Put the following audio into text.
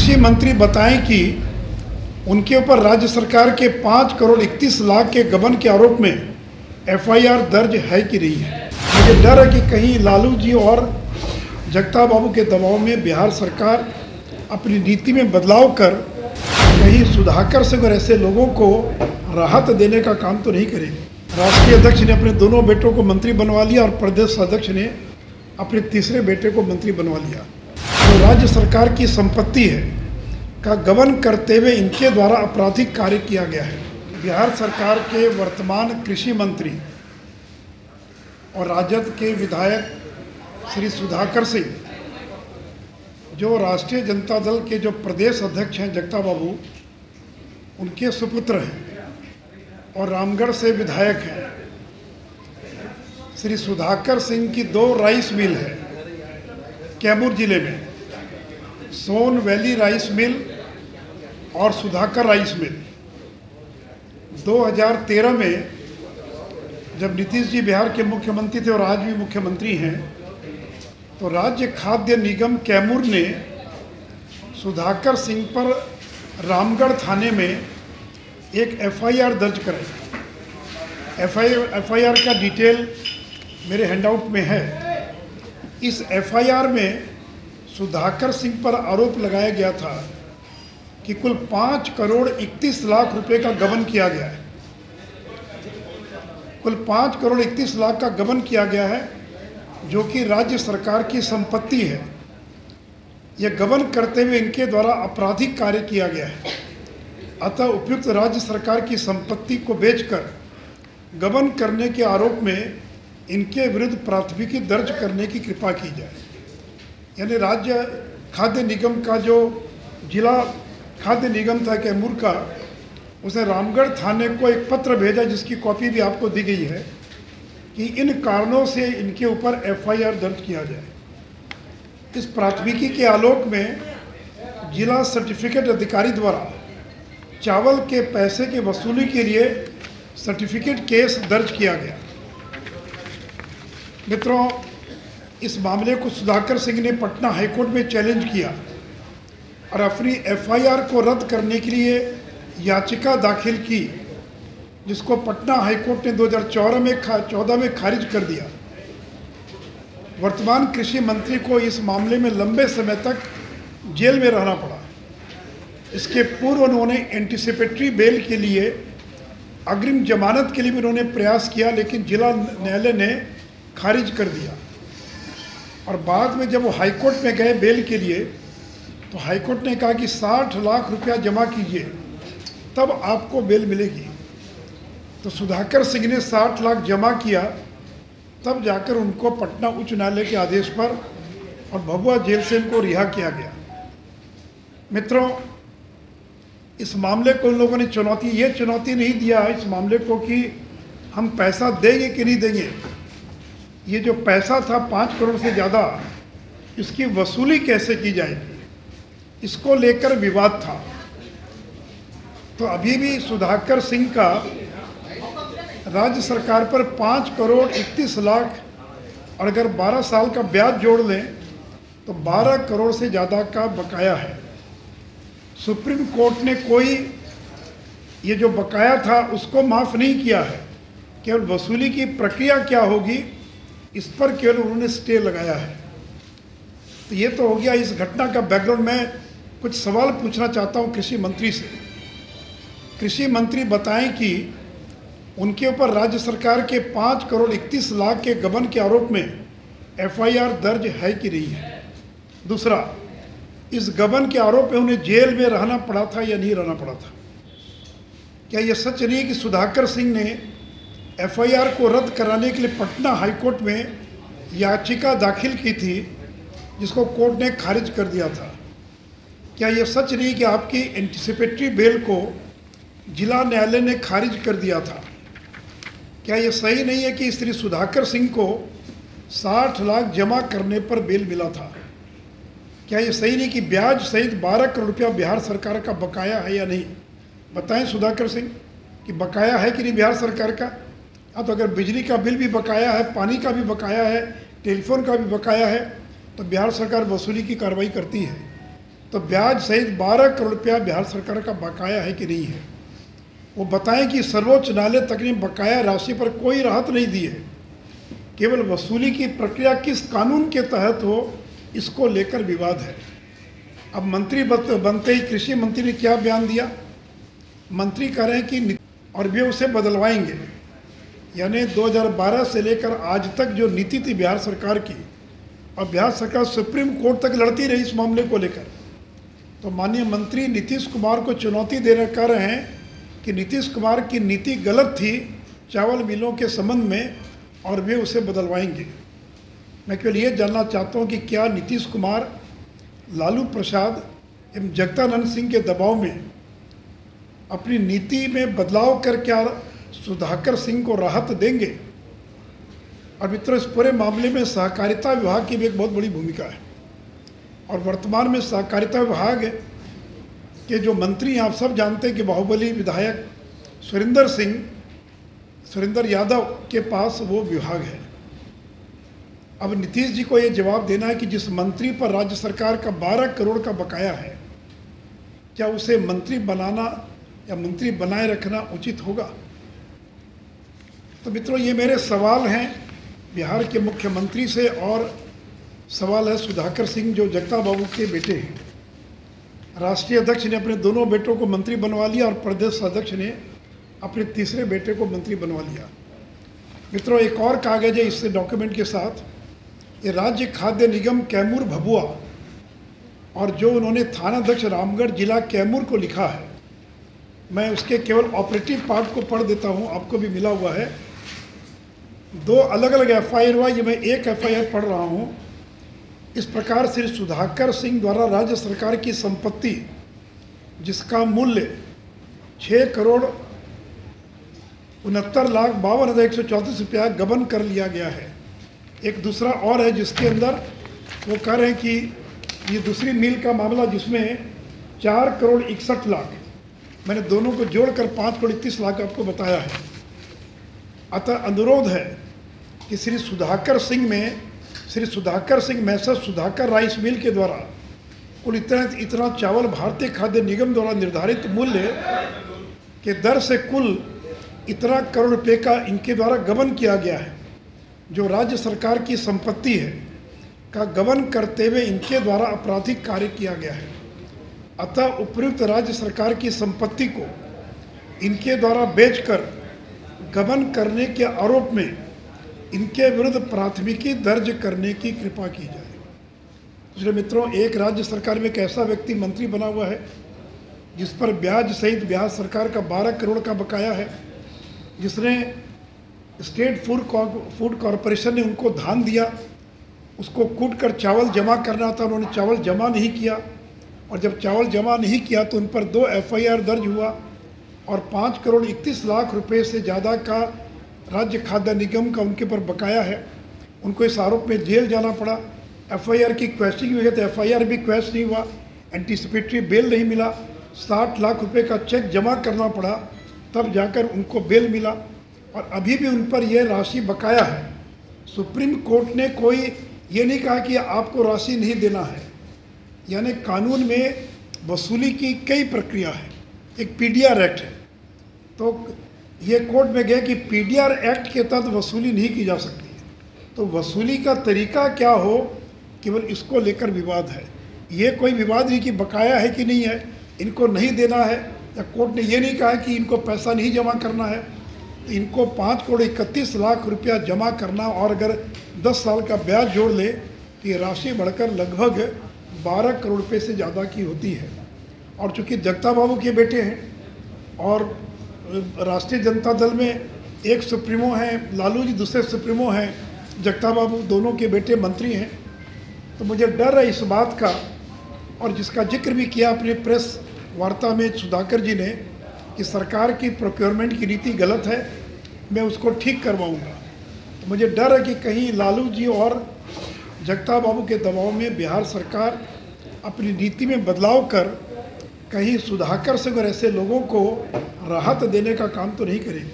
कृषि मंत्री बताएं कि उनके ऊपर राज्य सरकार के 5 करोड़ 31 लाख के गबन के आरोप में एफआईआर दर्ज है कि नहीं है। मुझे डर है कि कहीं लालू जी और जगताप बाबू के दबाव में बिहार सरकार अपनी नीति में बदलाव कर कहीं सुधाकर सिंह और ऐसे लोगों को राहत देने का काम तो नहीं करेगी। राष्ट्रीय अध्यक्ष ने अपने दोनों बेटों को मंत्री बनवा लिया और प्रदेश अध्यक्ष ने अपने तीसरे बेटे को मंत्री बनवा लिया। तो राज्य सरकार की संपत्ति है का गबन करते हुए इनके द्वारा आपराधिक कार्य किया गया है। बिहार सरकार के वर्तमान कृषि मंत्री और राजद के विधायक श्री सुधाकर सिंह, जो राष्ट्रीय जनता दल के जो प्रदेश अध्यक्ष हैं जगताप बाबू, उनके सुपुत्र हैं और रामगढ़ से विधायक हैं। श्री सुधाकर सिंह की 2 राइस मिल है कैमूर जिले में, सोन वैली राइस मिल और सुधाकर राइस मिल। 2013 में जब नीतीश जी बिहार के मुख्यमंत्री थे और आज भी मुख्यमंत्री हैं, तो राज्य खाद्य निगम कैमूर ने सुधाकर सिंह पर रामगढ़ थाने में एक एफआईआर दर्ज कराई। एफआईआर का डिटेल मेरे हैंडआउट में है। इस एफआईआर में सुधाकर सिंह पर आरोप लगाया गया था कि कुल 5 करोड़ 31 लाख रुपए का गबन किया गया है। कुल 5 करोड़ 31 लाख का गबन किया गया है, जो कि राज्य सरकार की संपत्ति है। यह गबन करते हुए इनके द्वारा आपराधिक कार्य किया गया है। अतः उपयुक्त राज्य सरकार की संपत्ति को बेचकर गबन करने के आरोप में इनके विरुद्ध प्राथमिकी दर्ज करने की कृपा की जाए। यानी राज्य खाद्य निगम का जो जिला खाद्य निगम था कैमूर का, उसने रामगढ़ थाने को एक पत्र भेजा जिसकी कॉपी भी आपको दी गई है कि इन कारणों से इनके ऊपर एफआईआर दर्ज किया जाए। इस प्राथमिकी के आलोक में जिला सर्टिफिकेट अधिकारी द्वारा चावल के पैसे की वसूली के लिए सर्टिफिकेट केस दर्ज किया गया। मित्रों, इस मामले को सुधाकर सिंह ने पटना हाईकोर्ट में चैलेंज किया और अपनी एफआईआर को रद्द करने के लिए याचिका दाखिल की, जिसको पटना हाईकोर्ट ने 2014 में खारिज कर दिया। वर्तमान कृषि मंत्री को इस मामले में लंबे समय तक जेल में रहना पड़ा। इसके पूर्व उन्होंने एंटीसिपेटरी बेल के लिए, अग्रिम जमानत के लिए भी उन्होंने प्रयास किया, लेकिन जिला न्यायालय ने खारिज कर दिया। और बाद में जब वो हाईकोर्ट में गए बेल के लिए, तो हाईकोर्ट ने कहा कि 60 लाख रुपया जमा कीजिए तब आपको बेल मिलेगी। तो सुधाकर सिंह ने 60 लाख जमा किया, तब जाकर उनको पटना उच्च न्यायालय के आदेश पर और भभुआ जेल से उनको रिहा किया गया। मित्रों, इस मामले को उन लोगों ने ये चुनौती नहीं दिया इस मामले को कि हम पैसा देंगे कि नहीं देंगे। ये जो पैसा था 5 करोड़ से ज़्यादा, इसकी वसूली कैसे की जाएगी, इसको लेकर विवाद था। तो अभी भी सुधाकर सिंह का राज्य सरकार पर 5 करोड़ 31 लाख और अगर 12 साल का ब्याज जोड़ लें तो 12 करोड़ से ज़्यादा का बकाया है। सुप्रीम कोर्ट ने कोई ये जो बकाया था उसको माफ़ नहीं किया है, केवल वसूली की प्रक्रिया क्या होगी इस पर केवल उन्होंने स्टे लगाया है। तो ये तो हो गया इस घटना का बैकग्राउंड। में कुछ सवाल पूछना चाहता हूँ कृषि मंत्री से। कृषि मंत्री बताएं कि उनके ऊपर राज्य सरकार के 5 करोड़ 31 लाख के गबन के आरोप में एफआईआर दर्ज है कि नहीं है। दूसरा, इस गबन के आरोप में उन्हें जेल में रहना पड़ा था या नहीं रहना पड़ा था। क्या यह सच नहीं कि सुधाकर सिंह ने एफआईआर को रद्द कराने के लिए पटना हाईकोर्ट में याचिका दाखिल की थी, जिसको कोर्ट ने खारिज कर दिया था। क्या यह सच नहीं कि आपकी एंटीसिपेटरी बेल को जिला न्यायालय ने खारिज कर दिया था। क्या यह सही नहीं है कि श्री सुधाकर सिंह को 60 लाख जमा करने पर बेल मिला था। क्या ये सही नहीं कि ब्याज सहित 12 करोड़ रुपया बिहार सरकार का बकाया है या नहीं। बताएं सुधाकर सिंह कि बकाया है कि नहीं बिहार सरकार का। हाँ, तो अगर बिजली का बिल भी बकाया है, पानी का भी बकाया है, टेलीफोन का भी बकाया है, तो बिहार सरकार वसूली की कार्रवाई करती है। तो ब्याज सहित 12 करोड़ रुपया बिहार सरकार का बकाया है कि नहीं है। वो बताएं कि सर्वोच्च न्यायालय तक ने बकाया राशि पर कोई राहत नहीं दी है। केवल वसूली की प्रक्रिया किस कानून के तहत हो, इसको लेकर विवाद है। अब मंत्री बनते ही कृषि मंत्री ने क्या बयान दिया? मंत्री कह रहे हैं कि और वे उसे बदलवाएंगे। यानी 2012 से लेकर आज तक जो नीति थी बिहार सरकार की, और बिहार सरकार सुप्रीम कोर्ट तक लड़ती रही इस मामले को लेकर, तो माननीय मंत्री नीतीश कुमार को चुनौती देना कह रहे हैं कि नीतीश कुमार की नीति गलत थी चावल मिलों के संबंध में और वे उसे बदलवाएंगे। मैं केवल ये जानना चाहता हूँ कि क्या नीतीश कुमार लालू प्रसाद एवं जगदानंद सिंह के दबाव में अपनी नीति में बदलाव कर क्या सुधाकर सिंह को राहत देंगे? और मित्रों, इस पूरे मामले में सहकारिता विभाग की भी एक बहुत बड़ी भूमिका है। और वर्तमान में सहकारिता विभाग के जो मंत्री हैं, आप सब जानते हैं कि बाहुबली विधायक सुरेंद्र यादव के पास वो विभाग है। अब नीतीश जी को ये जवाब देना है कि जिस मंत्री पर राज्य सरकार का 12 करोड़ का बकाया है, क्या उसे मंत्री बनाना या मंत्री बनाए रखना उचित होगा? तो मित्रों, ये मेरे सवाल हैं बिहार के मुख्यमंत्री से, और सवाल है सुधाकर सिंह जो जगता बाबू के बेटे हैं। राष्ट्रीय अध्यक्ष ने अपने दोनों बेटों को मंत्री बनवा लिया और प्रदेश अध्यक्ष ने अपने तीसरे बेटे को मंत्री बनवा लिया। मित्रों, एक और कागज है इससे डॉक्यूमेंट के साथ, ये राज्य खाद्य निगम कैमूर भभुआ, और जो उन्होंने थानाध्यक्ष रामगढ़ जिला कैमूर को लिखा है, मैं उसके केवल ऑपरेटिव पार्ट को पढ़ देता हूँ, आपको भी मिला हुआ है। 2 अलग अलग FIR हुआ, ये मैं एक FIR पढ़ रहा हूँ। इस प्रकार श्री सुधाकर सिंह द्वारा राज्य सरकार की संपत्ति जिसका मूल्य 6,69,52,134 रुपया गबन कर लिया गया है। एक दूसरा और है जिसके अंदर वो कह रहे हैं कि ये दूसरी मिल का मामला जिसमें 4,61,00,000, मैंने दोनों को जोड़कर 5,31,00,000 आपको बताया है। अतः अनुरोध है कि श्री सुधाकर सिंह मैसर सुधाकर राइस मिल के द्वारा कुल इतना चावल भारतीय खाद्य निगम द्वारा निर्धारित मूल्य के दर से कुल इतना करोड़ रुपए का इनके द्वारा गबन किया गया है, जो राज्य सरकार की संपत्ति है का गबन करते हुए इनके द्वारा आपराधिक कार्य किया गया है। अतः उपयुक्त राज्य सरकार की संपत्ति को इनके द्वारा बेचकर गबन करने के आरोप में इनके विरुद्ध प्राथमिकी दर्ज करने की कृपा की जाए। दूसरे मित्रों, एक राज्य सरकार में एक ऐसा व्यक्ति मंत्री बना हुआ है जिस पर ब्याज सहित बिहार सरकार का 12 करोड़ का बकाया है, जिसने स्टेट फूड कॉरपोरेशन ने उनको धान दिया, उसको कूट कर चावल जमा करना था, उन्होंने चावल जमा नहीं किया, और जब चावल जमा नहीं किया तो उन पर 2 FIR दर्ज हुआ और 5,31,00,000 रुपये से ज़्यादा का राज्य खाद्य निगम का उनके पर बकाया है। उनको इस आरोप में जेल जाना पड़ा। FIR की क्वेश्चनिंग हुई तो FIR भी क्वेश्चन नहीं हुआ, एंटीसिपेटरी बेल नहीं मिला, 60 लाख रुपए का चेक जमा करना पड़ा, तब जाकर उनको बेल मिला, और अभी भी उन पर यह राशि बकाया है। सुप्रीम कोर्ट ने कोई ये नहीं कहा कि आपको राशि नहीं देना है। यानी कानून में वसूली की कई प्रक्रिया है, एक PDR एक्ट है, तो ये कोर्ट में गया कि PDR एक्ट के तहत वसूली नहीं की जा सकती। तो वसूली का तरीका क्या हो, केवल इसको लेकर विवाद है। ये कोई विवाद नहीं कि बकाया है कि नहीं है, इनको नहीं देना है, या कोर्ट ने ये नहीं कहा कि इनको पैसा नहीं जमा करना है। तो इनको 5,31,00,000 रुपया जमा करना, और अगर 10 साल का ब्याज जोड़ ले तो ये राशि बढ़कर लगभग 12 करोड़ रुपये से ज़्यादा की होती है। और चूँकि जगता बाबू के बेटे हैं और राष्ट्रीय जनता दल में एक सुप्रीमो हैं लालू जी, दूसरे सुप्रीमो हैं जगता बाबू, दोनों के बेटे मंत्री हैं, तो मुझे डर है इस बात का, और जिसका जिक्र भी किया अपने प्रेस वार्ता में सुधाकर जी ने, कि सरकार की प्रोक्योरमेंट की नीति गलत है, मैं उसको ठीक करवाऊंगा। तो मुझे डर है कि कहीं लालू जी और जगता बाबू के दबाव में बिहार सरकार अपनी नीति में बदलाव कर कहीं सुधाकर सिंह और ऐसे लोगों को राहत देने का काम तो नहीं करेगी।